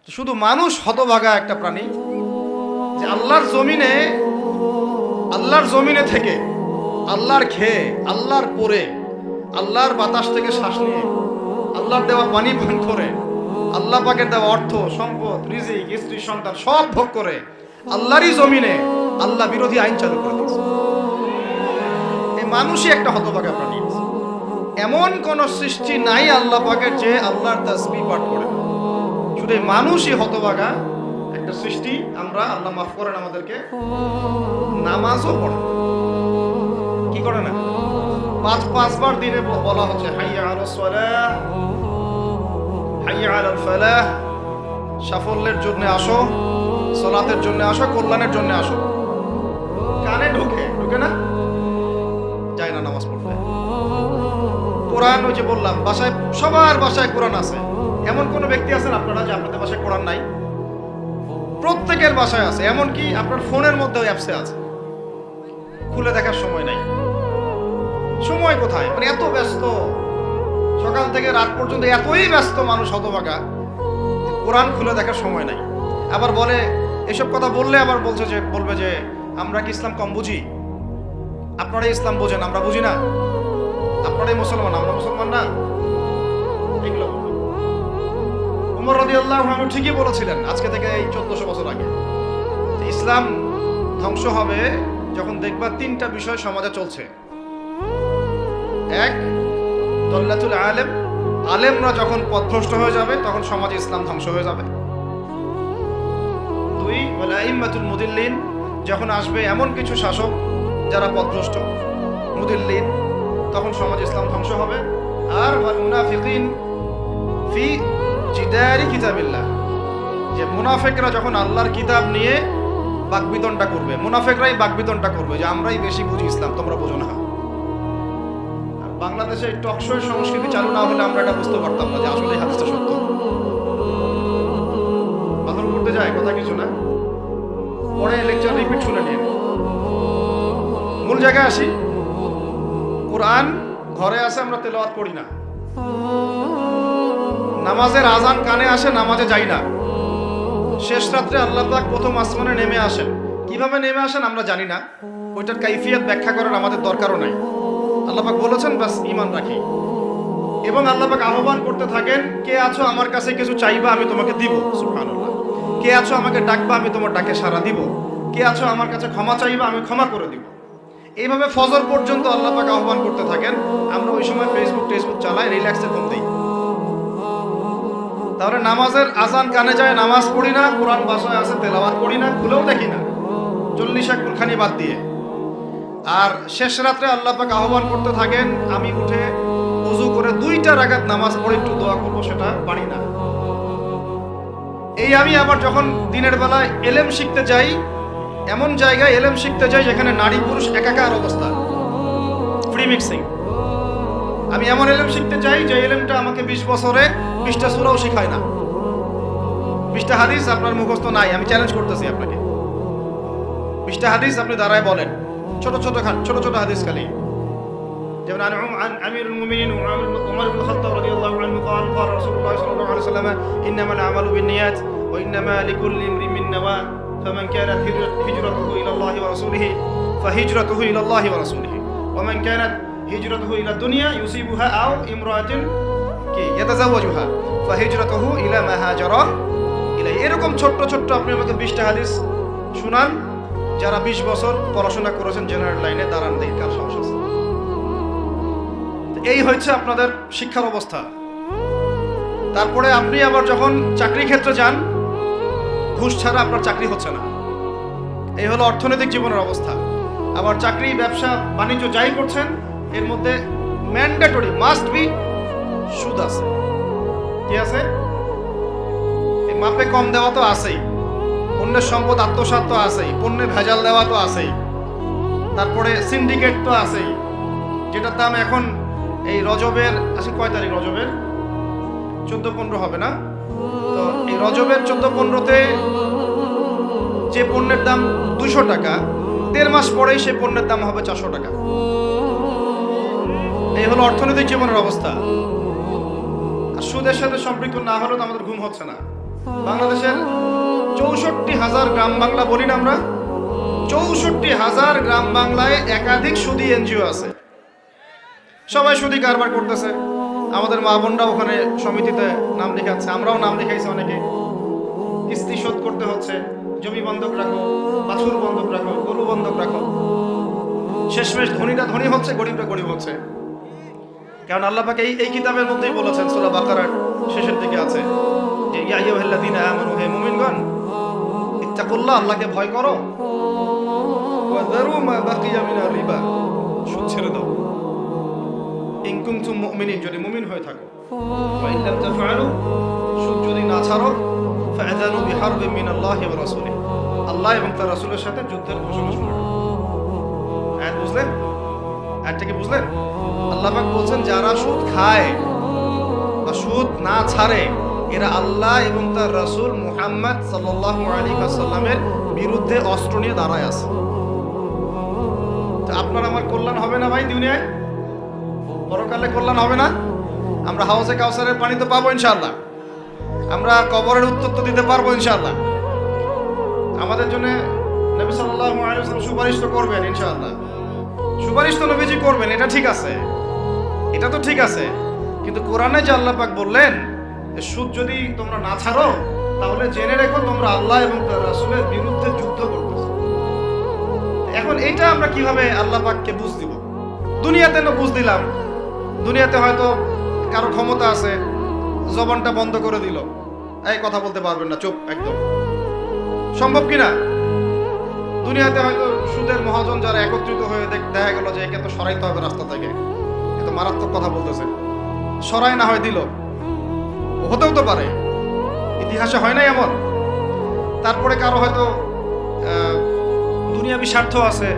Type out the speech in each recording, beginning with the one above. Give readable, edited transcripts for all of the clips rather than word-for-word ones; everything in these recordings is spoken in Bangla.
শুধু মানুষ হতভাগা একটা প্রাণী যে আল্লাহর জমিনে থেকে আল্লাহর খেয়ে আল্লাহর পরে আল্লাহর বাতাস থেকে শ্বাস নিয়ে আল্লাহর দেওয়া পানি পান করে আল্লাহ পাকের দেওয়া অর্থ সম্পদ রিজিক স্ত্রী সন্তান সব ভোগ করে আল্লাহরই জমিনে আল্লাহ বিরোধী আইন চালু করে দিয়েছে। এই মানুষই একটা হতভাগা প্রাণী। এমন কোন সৃষ্টি নাই আল্লাহ পাকের যে আল্লাহর তাসবিহ পাঠ করে না। শুধু এই মানুষই হতভাগা একটা সৃষ্টি। আমরা আল্লাহ মাফ করেন আমাদেরকে, নামাজও পড়ে কি করে না, পাঁচবার দিনে বলা হচ্ছে হাইয়া আলাস সালাহ হাইয়া আলাল ফালাহ, সাফল্যের জন্য আসো, সালাতের জন্য আসো, কল্যাণের জন্য আসো। কানে ঢুকে না, যায় না নামাজ পড়তে। কোরআন, ওই যে বললাম বাসায়, সবার বাসায় কোরআন আছে। এমন কোন ব্যক্তি আছেন আপনারা যে আপনাদের বাসায় কোরআন নাই? প্রত্যেকের বাসায় আছে। এমনকি আপনার ফোনের মধ্যেও অ্যাপসে আছে, খুলে দেখার সময় নাই। সময় কোথায়? মানে এত ব্যস্ত, সকাল থেকে রাত পর্যন্ত এতই ব্যস্ত মানুষ হতভাগা, কোরআন খুলে দেখার সময় নাই। আবার বলে, এসব কথা বললে আবার বলবে যে আমরা কি ইসলাম কম বুঝি? আপনারাই ইসলাম বোঝেন, আমরা বুঝি না। আপনারাই মুসলমান, আমরা মুসলমান না। এগুলো উমর রাদিয়াল্লাহু আনহু ঠিকই বলেছিলেন আজকে থেকে এই 1400 বছর আগে, ইসলাম ধ্বংস হবে যখন দেখবা তিনটা বিষয় সমাজে চলছে। এক, দল্লাতুল আলেম, আলেমরা যখন পথভ্রষ্ট হয়ে যাবে তখন সমাজে ইসলাম ধ্বংস হয়ে যাবে। দুই, ওয়াল আইম্মাতুল মুদিল্লিন, যখন আসবে এমন কিছু শাসক যারা পথভ্রষ্ট মুদিল্লিন, তখন সমাজ ইসলাম ধ্বংস হবে। আর ওয়াল মুনাফিকিন ফি জিদারি কিতাবিল্লাহ, যে মুনাফিকরা যখন আল্লাহর কিতাব নিয়ে বাকবিতণ্ডা করবে, মুনাফিকরাই বাকবিতণ্ডা করবে যে আমরাই বেশি বুঝি ইসলাম, তোমরা বোঝো না। বাংলাদেশে টকশোর সংস্কৃতি চালু না হলে আমরা এটা বুঝতে পারতাম না যে আসলে হাদিসটা সত্য। বাদল করতে যায় কথা কিছু না, পরে লেকচার রিপিট শুনে নিন। মূল জায়গায় আসি। কোরআন ঘরে আসে, আমরা তেলাওয়াত করি না। নামাজের আজান কানে আসে, নামাজে যাই না। শেষ রাত্রে আল্লাহ পাক প্রথম আসমানে নেমে আসেন। কিভাবে নেমে আসেন আমরা জানি না, ওইটার কাইফিয়ত ব্যাখ্যা করার আমাদের দরকারও নাই। আল্লাহ পাক বলেছেন বাস ঈমান রাখি। এবং আল্লাহ পাক আহ্বান করতে থাকেন, কে আছো আমার কাছে কিছু চাইবা আমি তোমাকে দিব, সুবহানাল্লাহ। কে আছো আমাকে ডাকবা আমি তোমার ডাকে সাড়া দিব। কে আছো আমার কাছে ক্ষমা চাইবা আমি ক্ষমা করে দিব। এইভাবে ফজর পর্যন্ত আল্লাহ পাক আহ্বান করতে থাকেন। আমরা ওই সময় ফেসবুক চালাই, রিল্যাক্সে ঘুম দিই। তাহলে নামাজের আজান কানে যায়, নামাজ পড়ি না। কোরআন বাসায় আছে, তেলাওয়াত করি না, খুলেও দেখি না, 40 কুরখানি বাদ দিয়ে। আর শেষ রাত্রে আল্লাহ পাক আহ্বান করতে থাকেন, আমি উঠে ওযু করে 2টা রাকাত নামাজ পড়ে একটু দোয়া করবো, সেটা পারি না। এই আমি আবার যখন দিনের বেলায় এলেম শিখতে যাই, এমন জায়গায় এলেম শিখতে যাই যেখানে নারী পুরুষ একাকার অবস্থা, ফ্রি মিক্সিং। আমি এমন এলেম শিখতে চাই যে এলেমটা আমাকে 20 বছরে 20টা সূরাও শেখায় না। 20টা হাদিস আপনার মুখস্থ নাই, আমি চ্যালেঞ্জ করতেছি আপনাকে। 20টা হাদিস আপনি দাঁড়ায় বলেন, ছোট ছোট হাদিস খালি। যেমন আমিরুল মুমিনিন উমর ইবনে খাত্তাব রাদিয়াল্লাহু আনহু قال قال رسول الله صلى الله عليه وسلم انما الاعمال بالنيات وانما لكل امرئ ما نوى فمن كانت هجرته الى الله ورسوله فهجرته الى الله ورسوله ومن كانت هجرته الى الدنيا يصيبها او امرأة يتزوجها فهجرته الى ما هاجر اليه। এরকম ছোট আপনি আমাকে 20টা হাদিস শুনান যারা 20 বছর পড়াশোনা করেছেন জেনারেল লাইনে, দাঁড়ান দেখি কার সমস্যা আছে। এই হচ্ছে আপনাদের শিক্ষার অবস্থা। তারপরে আপনি আবার যখন চাকরি ক্ষেত্রে যান, ঘুষ ছাড়া আপনার চাকরি হচ্ছে না। এই হলো অর্থনৈতিক জীবনের অবস্থা। আবার চাকরি, ব্যবসা, বাণিজ্য যাই করছেন, এর মধ্যে ম্যান্ডেটরি মাস্ট বি সুদ আছে। কি আছে? এই মাপে কম দেওয়া তো আছেই, পণ্যের সম্পদ আত্মসাৎ তো আছেই, পণ্যে ভেজাল দেওয়া তো আছেই, তারপরে সিন্ডিকেট তো আছেই, যেটার দাম এখন এই রজবের, আজকে কয় তারিখ? রজবের 14-15 হবে না? তো এই রজবের 14-15-তে যে পণ্যের দাম 200 টাকা, 1.5 মাস পরেই সেই পণ্যের দাম হবে 400 টাকা। এই হলো অর্থনৈতিক জীবনের অবস্থা। আর সুদের সাথে সম্পৃক্ত না হলে তো আমাদের ঘুম হচ্ছে না। বাংলাদেশে 64,000 গ্রাম বাংলা বলি না আমরা, 64,000 গ্রাম বাংলায় একাধিক সুদী এনজিও আছে। সবাই সুদী কারবার করতেছে। আমাদের মা বোনরা ওখানে সমিতিতে নাম লেখাচ্ছে, আমরাও নাম লেখাইছি অনেকে। কিস্তি শোধ করতে হচ্ছে, জমি বন্ধক রাখো, বাছুর বন্ধক রাখো, গরু বন্ধক রাখো। শেষমেশ ধনীরা ধনী হচ্ছে, গরিবরা গরিব হচ্ছে। কারণ আল্লাহ পাক এই কিতাবের মধ্যেই বলেছেন, সূরা বাকারার শেষের দিকে আছে যে ইয়া আইয়ুহাল্লাযীনা আমানু, হে মুমিনগণ, ইত্তাকুল্লাহ, আল্লাহকে ভয় করো, ওয়া যারু মা বাকিয়া মিনার রিবা, সুদ ছেড়ে দাও, ইন কুনতুম মুমিনিন, যদি মুমিন হয়ে থাকো, ওয়া ইন লাম তাফআলু, সুদ যদি না ছাড়ো, ফাআযানু বিহারবিন মিনাল্লাহি ওয়া রাসূলিহি, আল্লাহ এবং তার রাসূলের সাথে যুদ্ধের ঘোষণা শোনাও। আয়াত বুঝলেন? আয়াতটা কি বুঝলেন? আল্লাহ পাক বলছেন যারা সুদ খায় বা সুদ না ছাড়ে এরা আল্লাহ এবং তার রাসূল মুহাম্মদ সাল্লাল্লাহু আলাইহি ওয়াসাল্লামের বিরুদ্ধে অস্ত্র নিয়ে দাঁড়ায় আছে। তো আপনার আমার কল্যাণ হবে না ভাই দুনিয়ায়? পরকালে কল্যাণ হবে না? আমরা হাউজে কাউসারের পানি তো পাবো ইনশাআল্লাহ, আমরা কবরের উত্তর তো দিতে পারবো ইনশাআল্লাহ। আমাদের জন্য নবী সাল্লাল্লাহু আলাইহি ওয়াসাল্লাম সুপারিশ তো করবেন ইনশাআল্লাহ, সুপারিশ তো নবীজি করবেন, এটা ঠিক আছে, এটা তো ঠিক আছে। কিন্তু কোরআনে যে আল্লাহ পাক বললেন সুদ যদি তোমরা না ছাড়ো তাহলে জেনে রেখো তোমরা আল্লাহ এবং তার রাসূলের বিরুদ্ধে যুদ্ধ করতেছো। এখন এইটা আমরা কিভাবে আল্লাহ পাককে বুঝ দিব? দুনিয়াতে না বুঝ দিলাম, দুনিয়াতে হয়তো কারো ক্ষমতা আছে, জবানটা বন্ধ করে দিল, এই কথা বলতে পারবেন না, চুপ একদম, সম্ভব কিনা? দুনিয়াতে হয়তো সুদের মহাজন যারা একত্রিত হয়ে দেখা গেল যে একে তো সরাইতে হবে রাস্তা থেকে, এত মারাত্মক কথা বলতেছে, সরাই না হয় দিল, হতেও তো পারে, ইতিহাসে হয় নাই এমন। তারপরে কারো হয়তো দুনিয়াবি স্বার্থ আছে,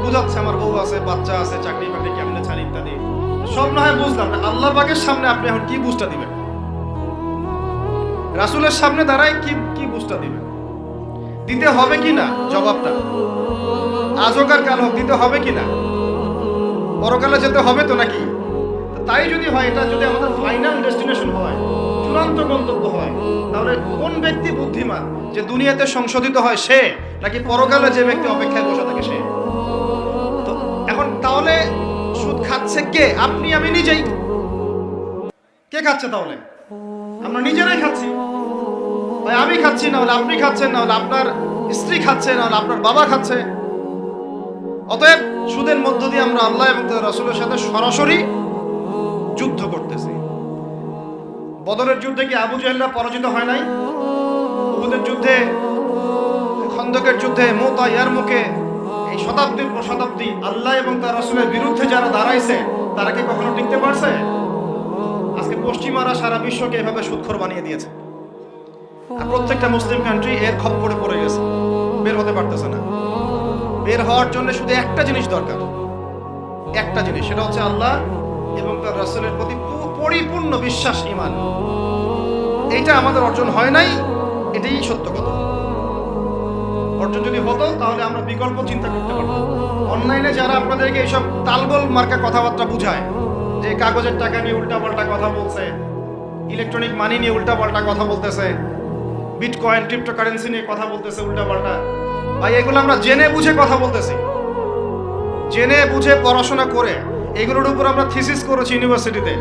বুঝাচ্ছে আমার বউ আছে, বাচ্চা আছে, চাকরি বাকরি কেমনে ছাড়ি ইত্যাদি, সব না হয় বুঝলাম না। আল্লাহ পাকের সামনে আপনি এখন কি বুঝটা দিবেন? রাসূলের সামনে দাঁড়ায় কি বুঝটা দিবেন? দিতে হবে কি না জবাবটা? আজ হোক আর কাল হোক দিতে হবে কি না? পরকালে যেতে হবে তো নাকি? তাই যদি হয়, এটা যদি আমাদের ফাইনাল ডেস্টিনেশন হয়, চূড়ান্ত গন্তব্য হয়, তাহলে কোন ব্যক্তি বুদ্ধিমান যে দুনিয়াতে সংশোধিত হয় সে, নাকি পরকালে যে ব্যক্তি অপেক্ষায় বসে থাকে সে? তো এখন তাহলে সুদ খাচ্ছে কে? আপনি আমি নিজেই। কে খাচ্ছে তাহলে? আমরা নিজেরাই খাচ্ছি। ভাই আমি খাচ্ছি, না হলে আপনি খাচ্ছেন, না হলে আপনার স্ত্রী খাচ্ছে, না হলে আপনার বাবা খাচ্ছে। অতএব সুদের মধ্য দিয়ে আমরা আল্লাহ এবং তার রাসূলের সাথে সরাসরি যুদ্ধ করতেছি। বদরের যুদ্ধে কি আবু জাহেলরা পরাজিত হয় নাই? উহুদের যুদ্ধে, খন্দকের যুদ্ধে, মুতা, ইয়ারমুকে, এই শতাব্দীর পর শতাব্দী আল্লাহ এবং তার রাসূলের বিরুদ্ধে যারা দাঁড়াইছে তারা কি কখনো টিকতে পারছে? আজকে পশ্চিমারা সারা বিশ্বকে এভাবে সুদখোর বানিয়ে দিয়েছে, আর প্রত্যেকটা মুসলিম কান্ট্রি এর খপ্পরে পড়ে গেছে, বের হতে পারতেছে না। বের হওয়ার জন্য শুধু একটা জিনিস দরকার, একটা জিনিস, সেটা হচ্ছে আল্লাহ এবং তার রাসূলের প্রতি পরিপূর্ণ বিশ্বাস, ঈমান। এইটা আমাদের অর্জন হয় নাই, এটাই সত্য কথা। অর্জন যদি হতো তাহলে আমরা বিকল্প চিন্তা করতে পারতাম। অনলাইনে যারা আপনাদেরকে এইসব তালগোল মার্কা কথাবার্তা বুঝায়, যে কাগজের টাকা নিয়ে উল্টাপাল্টা কথা বলছে, ইলেকট্রনিক মানি নিয়ে উল্টাপাল্টা কথা বলতেছে, বিটকয়েন ক্রিপ্টোকারেন্সি নিয়ে কথা বলতেছে উল্টাপাল্টা, ভাই এগুলো আমরা জেনে বুঝে কথা বলতেছি, জেনে বুঝে পড়াশোনা করে এগুলোর উপর আমরা থিসিস করেছি ইউনিভার্সিটিতে,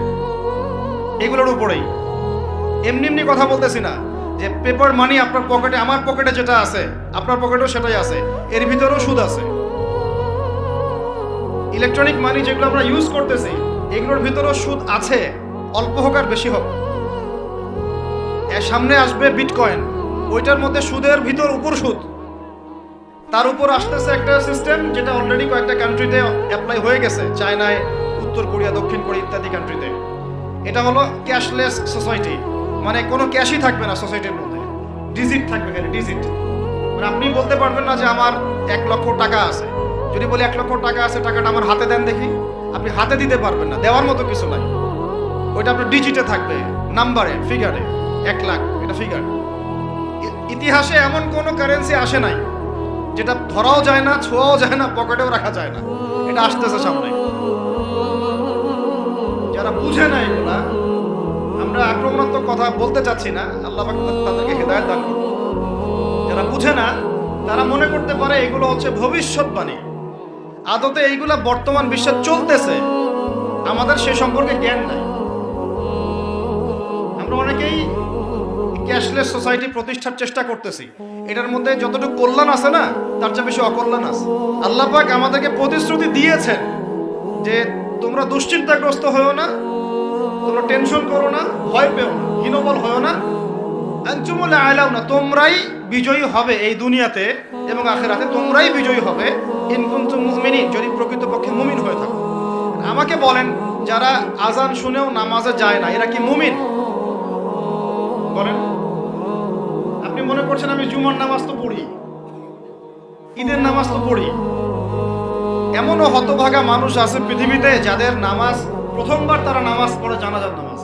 এগুলোর উপরেই। এমনি এমনি কথা বলতেছি না যে পেপার মানি আপনার পকেটে, আমার পকেটে যেটা আছে আপনার পকেটেও সেটাই আছে, এর ভিতরেও সুদ আছে। ইলেকট্রনিক মানি যেগুলো আমরা ইউজ করতেছি এগুলোর ভিতরেও সুদ আছে, অল্প হোক আর বেশি হোক। এর সামনে আসবে বিটকয়েন, ওইটার মধ্যে সুদের ভিতর উপর সুদ, তার উপর আসতেছে একটা সিস্টেম যেটা অলরেডি কয়েকটা কান্ট্রিতে অ্যাপ্লাই হয়ে গেছে, চায়নায়, উত্তর কোরিয়া, দক্ষিণ কোরিয়া ইত্যাদি কান্ট্রিতে। এটা হলো ক্যাশলেস সোসাইটি, মানে কোনো ক্যাশই থাকবে না সোসাইটির মধ্যে, ডিজিট থাকবে, খালি ডিজিট। মানে আপনি বলতে পারবেন না যে আমার 1 লক্ষ টাকা আছে, যদি বলি 1 লক্ষ টাকা আছে, টাকাটা আমার হাতে দেন দেখি, আপনি হাতে দিতে পারবেন না, দেওয়ার মতো কিছু নাই। ওইটা আপনার ডিজিটে থাকবে, নাম্বারে, ফিগারে, 1 লাখ, এটা ফিগার। ইতিহাসে এমন কোনো কারেন্সি আসে নাই যেটা ধরাও যায় না, ছোঁয়াও যায় না, পকেটেও রাখা যায় না, এটা আসতেছে সামনে। যারা বুঝে না এগুলা, আমরা আক্রমণাত্মক কথা বলতে চাচ্ছি না, আল্লাহ পাক তাদেরকে হেদায়েত দান করুন। যারা বুঝে না, তারা মনে করতে পারে এগুলো হচ্ছে ভবিষ্যৎবাণী। আদতে এইগুলা বর্তমান বিশ্বে চলতেছে, আমাদের সে সম্পর্কে জ্ঞান নাই। আমরা অনেকেই ক্যাশলেস সোসাইটি প্রতিষ্ঠার চেষ্টা করতেছি, এটার মধ্যে যতটুকু কল্যাণ আছে না, তার চেয়ে বেশি অকল্যাণ আছে। আল্লাহ পাক আমাদেরকে প্রতিশ্রুতি দিয়েছেন যে তোমরা দুশ্চিন্তাগ্রস্ত হয়েও না, তোমরা টেনশন করো না, ভয় পেও না, হীনবল হয়েও না, আনতুমুল আ'লাউনা, তোমরাই বিজয়ী হবে এই দুনিয়াতে এবং আখিরাতে, তোমরাই বিজয়ী হবে ইন কুনতুম মুমিনিন, যদি প্রকৃতপক্ষে মুমিন হয়ে থাকো। আমাকে বলেন, যারা আজান শুনেও নামাজে যায় না, এরা কি মুমিন? বলেন। আপনি মনে করছেন আমি জুমার নামাজ তো পড়ি, ঈদের নামাজ তো পড়ি। এমনও হতভাগা মানুষ আছে পৃথিবীতে যাদের নামাজ প্রথমবার তারা নামাজ পড়ে জানাজার নামাজ,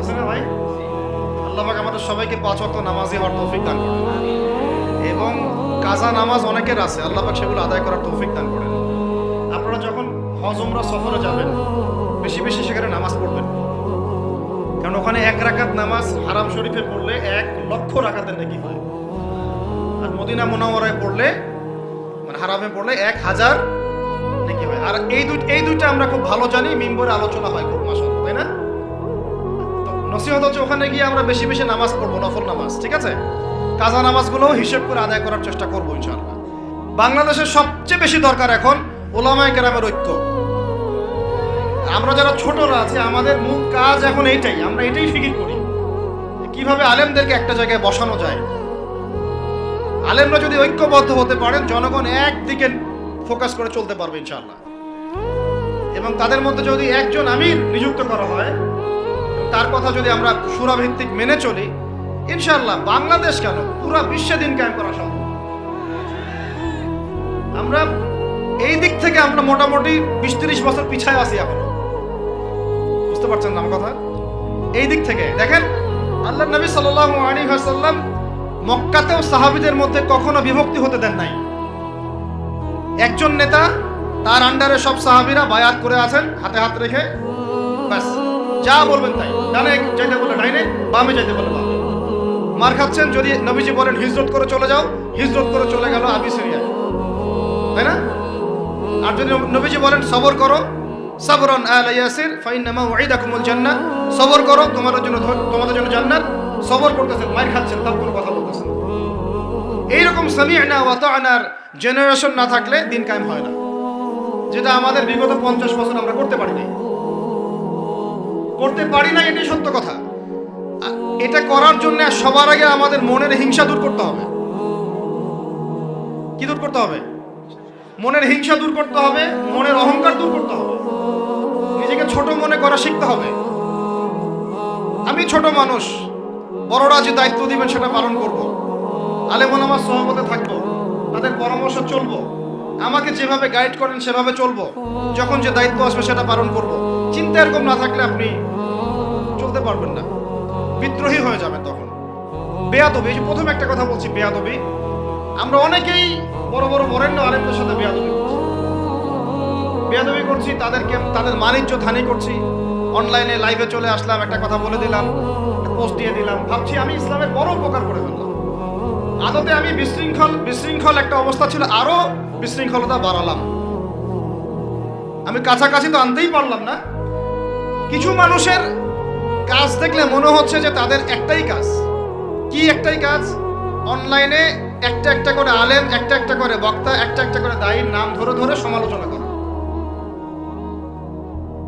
আছে না ভাই? আল্লাহ পাক আমাদের সবাইকে 5 ওয়াক্ত নামাজি হওয়ার তৌফিক দান করেন, এবং কাজা নামাজ অনেকের আছে, আল্লাহ পাক সেগুলো আদায় করার তৌফিক দান করেন। আপনারা যখন হজ উমরা সফরে যাবেন, বেশি বেশি সেখানে নামাজ পড়বেন, কারণ ওখানে 1 রাকাত নামাজ হারাম শরীফে পড়লে 1 লক্ষ রাকাতের নেকি হয়, আর মদিনা মুনাওয়ারায় পড়লে, মানে হারামে পড়লে 1000 নেকি হয়। আর এই দুইটা আমরা খুব ভালো জানি, মিম্বরে আলোচনা হয় খুব, মাশাআল্লাহ, তাই না? তো নসিহত হচ্ছে ওখানে গিয়ে আমরা বেশি বেশি নামাজ পড়বো, নফল নামাজ, ঠিক আছে? কাজা নামাজগুলোও হিসেব করে আদায় করার চেষ্টা করবো ইনশাআল্লাহ। বাংলাদেশের সবচেয়ে বেশি দরকার এখন উলামায়ে কেরামের ঐক্য। আমরা যারা ছোটরা আছি, আমাদের মূল কাজ এখন এইটাই, আমরা এটাই ফিকির করি কিভাবে আলেমদেরকে একটা জায়গায় বসানো যায়। আলেমরা যদি ঐক্যবদ্ধ হতে পারেন, জনগণ একদিকে ফোকাস করে চলতে পারবে ইনশাআল্লাহ। এবং তাদের মধ্যে যদি একজন আমির নিযুক্ত করা হয়, তার কথা যদি আমরা সুরাভিত্তিক মেনে চলি, ইনশাআল্লাহ বাংলাদেশ কেন পুরা বিশ্বে দিন কায়েম করা সম্ভব। আমরা এই দিক থেকে আমরা মোটামুটি 20-30 বছর পিছায় আছি এখন, বুঝতে পারছেন না আমার কথা? এই দিক থেকে দেখেন, আল্লাহ নবী সাল্লাল্লাহু আলাইহি ওয়াসাল্লাম মক্কাতেও সাহাবীদের মধ্যে কখনো বিভক্তি হতে দেন নাই। একজন নেতা, তার আন্ডারে সব সাহাবীরা বায়াত করে আছেন, হাতে হাত রেখে, ব্যাস যা বলবেন তাই। ডানে যাইতে বলে ডাইনে, বামে যাইতে বলে বামে। মার খাচ্ছেন, যদি নবীজি বলেন হিজরত করে চলে যাও, হিজরত করে চলে গেল আবিসিনিয়ায়, তাই না? আর যদি নবীজি বলেন সবর করো, সাবরান আলা ইয়াসির ফাইন্নামা উইদাকুমুল জান্নাহ, সবর করো, তোমাদের জন্য জান্নাত, সবর করতেছেন, মার খাচ্ছেন, তাও কোনো কথা বলতেছেন। এইরকম সামি'না ওয়া তা'নার জেনারেশন না থাকলে দিন কায়েম হয় না, যেটা আমাদের বিগত 50 বছর আমরা করতে পারি না, এটাই সত্য কথা। এটা করার জন্য সবার আগে আমাদের মনের হিংসা দূর করতে হবে। কি দূর করতে হবে? মনের হিংসা দূর করতে হবে, মনের অহংকার দূর করতে হবে, নিজেকে ছোট মনে করা শিখতে হবে। আমি ছোট মানুষ, বড়রা যে দায়িত্ব দিবেন সেটা পালন করব, আলেম ওলামার সহবতে থাকবো, তাদের পরামর্শ চলবো, আমাকে যেভাবে গাইড করেন সেভাবে চলবো, যখন যে দায়িত্ব আসবে সেটা পালন করব। চিন্তা এরকম না থাকলে আপনি চলতে পারবেন না, বিদ্রোহী হয়ে যাবেন তখন। বেয়াদবি, এই যে প্রথম একটা কথা বলছি, বেয়াদবি। আমরা অনেকেই বড় বড় বরেণ্য আলেমদের সাথে বেয়াদবি করছি, তাদের মানিজ্য হানি করছি। অনলাইনে লাইভে চলে আসলাম, একটা কথা বলে দিলাম, পোস্ট দিয়ে দিলাম, ভাবছি আমি ইসলামের বড় উপকার করে ফেললাম। আদতে আমি বিশৃঙ্খল একটা অবস্থা ছিল, আরো বিশৃঙ্খলতা বাড়ালাম। আমি কাছাকাছি তো আনতেই পারলাম না। কিছু মানুষের কাজ দেখলে মনে হচ্ছে যে তাদের একটাই কাজ। কি একটাই কাজ? অনলাইনে একটা একটা করে আলেম, একটা একটা করে বক্তা, একটা একটা করে দায়ীর নাম ধরে ধরে সমালোচনা করা।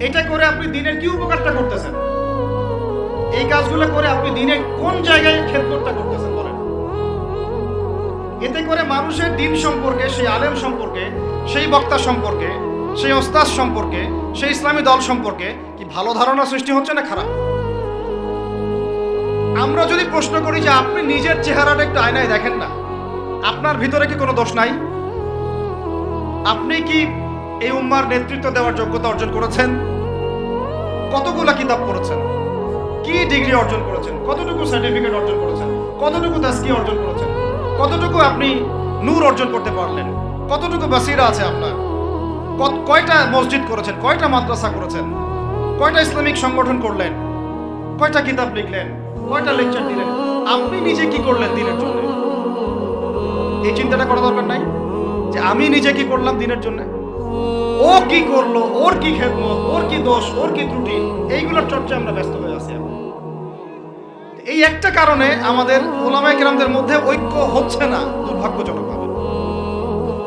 এটা করে আপনি দিনের কি উপকারটা করতেছেন? এই কাজগুলো করে আপনি দিনের কোন জায়গায় খেদমতটা করতেছেন বলেন? এতে করে মানুষের দিন সম্পর্কে, সেই আলেম সম্পর্কে, সেই বক্তা সম্পর্কে, সেই ওস্তাদ সম্পর্কে, সেই ইসলামী দল সম্পর্কে কি ভালো ধারণা সৃষ্টি হচ্ছে না খারাপ? আমরা যদি প্রশ্ন করি যে আপনি নিজের চেহারাটা একটু আয়নায় দেখেন না, আপনার ভিতরে কি কোনো দোষ নাই? আপনি কি এই উম্মার নেতৃত্ব দেওয়ার যোগ্যতা অর্জন করেছেন? কতগুলা কিতাব পড়েছেন? কি ডিগ্রি অর্জন করেছেন? কতটুকু সার্টিফিকেট অর্জন করেছেন? কতটুকু তাজকিয়া অর্জন করেছেন? কতটুকু আপনি নূর অর্জন করতে পারলেন? কতটুকু বাসিরা আছে আপনার? কয়টা মসজিদ করেছেন? কয়টা মাদ্রাসা করেছেন? কয়টা ইসলামিক সংগঠন করলেন? কয়টা কিতাব লিখলেন? কয়টা লেকচার দিলেন? আপনি নিজে কি করলেন দিনের জন্য? এই চিন্তাটা করা দরকার নাই যে আমি নিজে কি করলাম দিনের জন্য, ও কি করলো, ওর কি খেদমত, ওর কি দোষ, ওর কি ত্রুটি, এইগুলোর চর্চা আমরা ব্যস্ত হয়ে আছি। এই একটা কারণে আমাদের ওলামায়ে কেরামদের মধ্যে ঐক্য হচ্ছে না, দুর্ভাগ্যজনকভাবে।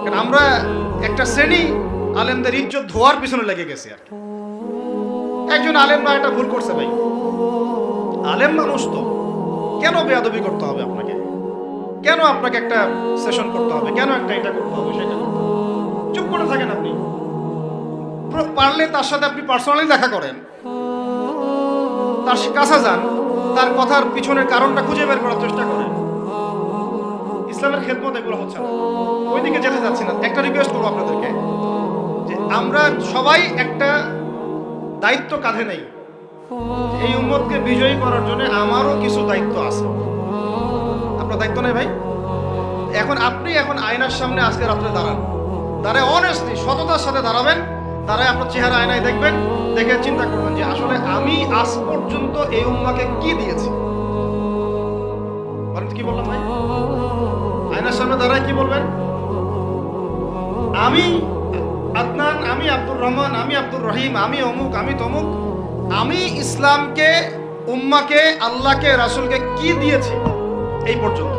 কারণ আমরা একটা শ্রেণী আলেমদের ইজ্জত ধোয়ার পিছনে লেগে গেছি। আর একজন আলেম বা একটা ভুল করছে, ভাই আলেম মানুষ তো, কেন বেয়াদবি করতে হবে আপনাকে? কেন আপনাকে একটা সেশন করতে হবে? কেন একটা এটা করতে হবে, সেটা করতে হবে? চুপ করে থাকেন। আপনি পারলে তার সাথে আপনি পার্সোনালি দেখা করেন, তার কাছে যান, তার কথার পিছনের কারণটা খুঁজে বের করার চেষ্টা করেন। ইসলামের খেদমত এগুলো হচ্ছে না, ওইদিকে যেতে যাচ্ছি না। একটা রিকোয়েস্ট করবো আপনাদেরকে যে আমরা সবাই একটা দায়িত্ব কাঁধে নেই। এই উম্মতকে বিজয়ী করার জন্য আমারও কিছু দায়িত্ব আছে। আপনার দায়িত্ব নেই ভাই? আপনি আয়নার সামনে আজকে রাত্রে দাঁড়ায় অনেস্টলি সততার সাথে দাঁড়াবেন, দাঁড়ায় আপনার চেহারা আয়নায় দেখবেন, দেখে চিন্তা করবেন যে আসলে আমি আজ পর্যন্ত এই উম্মাকে কি দিয়েছি। বলেন কি বললাম ভাই? আয়নার সামনে দাঁড়ায় কি বলবেন? আমি আদনান, আমি আব্দুর রহমান, আমি আব্দুর রহিম, আমি অমুক, আমি তমুক, আমি ইসলামকে, উম্মাকে, আল্লাহকে, রাসূলকে কি দিয়েছি এই পর্যন্ত।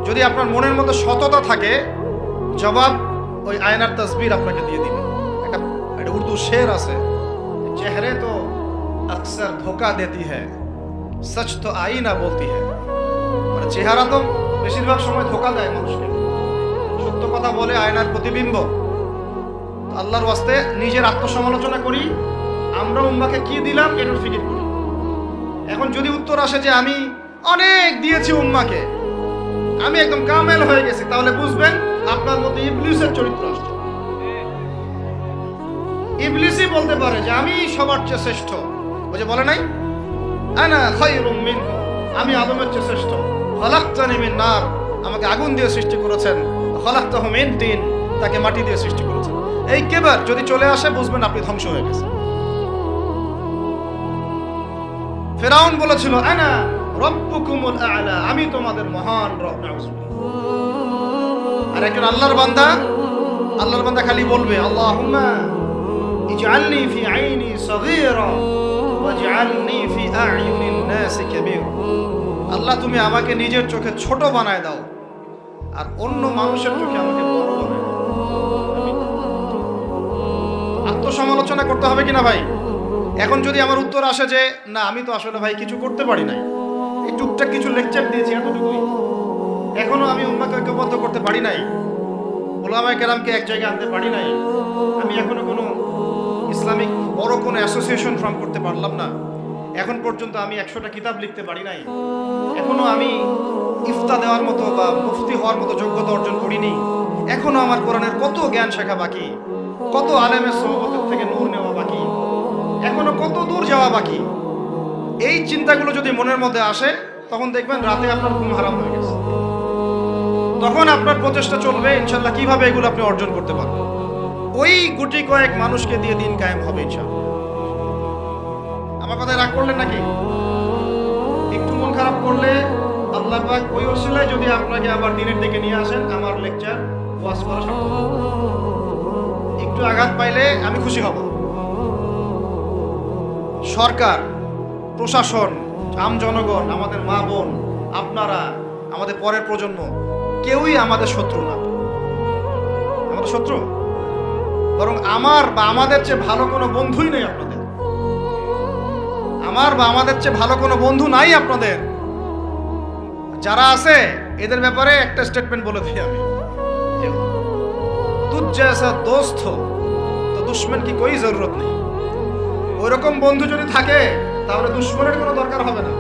যদি আপনার মনের মধ্যে সততা থাকে, জবাব ওই আয়নার তসবির আপনাকে দিয়ে দিবে। একটা উর্দু শের আছে, চেহারে তো আকসর ধোকা দেতি হ্যায়, সচ তো আইনা বলতি হ্যায়। মানে চেহারা তো বেশিরভাগ সময় ধোকা দেয় মানুষকে, সত্য কথা বলে আয়নার প্রতিবিম্ব। আল্লাহর ওয়াস্তে নিজের আত্মসমালোচনা করি, আমরা উম্মাকে কি দিলাম এটার ফিকির করি। এখন যদি উত্তর আসে যে আমি অনেক দিয়েছি উম্মাকে, আমি একদম কামেল হয়ে গেছি, তাহলে বুঝবেন আপনার মধ্যে ইবলিসের চরিত্র আসছে। ইবলিসই বলতে পারে যে আমি সবার চেয়ে শ্রেষ্ঠ। ওই যে বলে নাই, আনা খায়রুম মিনহু, আমি আদমের চেয়ে শ্রেষ্ঠ। খালাকতানি মিন নার, আমাকে আগুন দিয়ে সৃষ্টি করেছেন। খালাকতাহু মিন তিন, তাকে মাটি দিয়ে সৃষ্টি করেছেন। এই কেবার যদি চলে আসে, বুঝবেন আপনি ধ্বংস হয়ে গেছেন। ফেরাউন বলেছিল আনা রব্বুকুমুল আ'লা, আমি তোমাদের মহান রব। আর একজন আল্লাহর বান্দা খালি বলবে আল্লাহুম্মা ইজআলনি ফি আইনি সগীরা ওয়াজআলনি ফি আ'ইউনিন নাসি কাবীরা। আল্লাহ তুমি আমাকে নিজের চোখে ছোট বানায় দাও, আর অন্য মানুষের চোখে আমাকে বড় বানায় দাও। আত্মসমালোচনা করতে হবে কিনা ভাই? এখন যদি আমার উত্তর আসে যে না, আমি তো আসলে ভাই কিছু করতে পারি নাই, এই টুকটাক কিছু লেকচার দিয়েছি এতটুকুই, এখনো আমি উম্মাকে ঐক্যবদ্ধ করতে পারি নাই, ওলামায়ে কেরামকে এক জায়গায় আনতে পারি নাই, আমি এখনো কোনো ইসলামিক বড় কোনো অ্যাসোসিয়েশন ফর্ম করতে পারলাম না, এখন পর্যন্ত আমি 100টা কিতাব লিখতে পারি নাই, এখনো আমি ইফতা দেওয়ার মতো বা মুফতি হওয়ার মতো যোগ্যতা অর্জন করিনি, এখনো আমার কোরআনের কত জ্ঞান শেখা বাকি, কত আলেমের সোহবতের থেকে নূর নেওয়া বাকি, এখনো কত দূর যাওয়া বাকি। এই চিন্তাগুলো যদি মনের মধ্যে আসে, তখন দেখবেন রাতে আপনার ঘুম হারাম হয়ে গেছে। তখন আপনার প্রচেষ্টা চলবে ইনশাল্লাহ কিভাবে এগুলো আপনি অর্জন করতে পারবেন। ওই গুটি কয়েক মানুষকে দিয়ে দিন কায়েম হবে ইনশাল্লাহ। আমার কথায় রাগ করলেন নাকি? একটু মন খারাপ করলে আল্লাহ পাক ওই ওসিলায় যদি আপনাকে আবার দিনের দিকে নিয়ে আসেন, আমার লেকচার ওয়াজ করা সার্থক। একটু আঘাত পাইলে আমি খুশি হব। সরকার, প্রশাসন, আম জনগণ, আমাদের মা বোন, আপনারা, আমাদের পরের প্রজন্ম, কেউই আমাদের শত্রু না। আমাদের শত্রু বরং আমার বা আমাদের চেয়ে ভালো কোনো বন্ধুই নেই আপনাদের। আমার বা আমাদের চেয়ে ভালো কোনো বন্ধু নাই আপনাদের। যারা আছে এদের ব্যাপারে একটা স্টেটমেন্ট বলে দিই আমি, তুঝ জैसा दोस्त हो तो दुश्मन की कोई जरूरत नहीं। ওইরকম বন্ধু যদি থাকে তাহলে দুশ্মনের কোনো দরকার হবে না।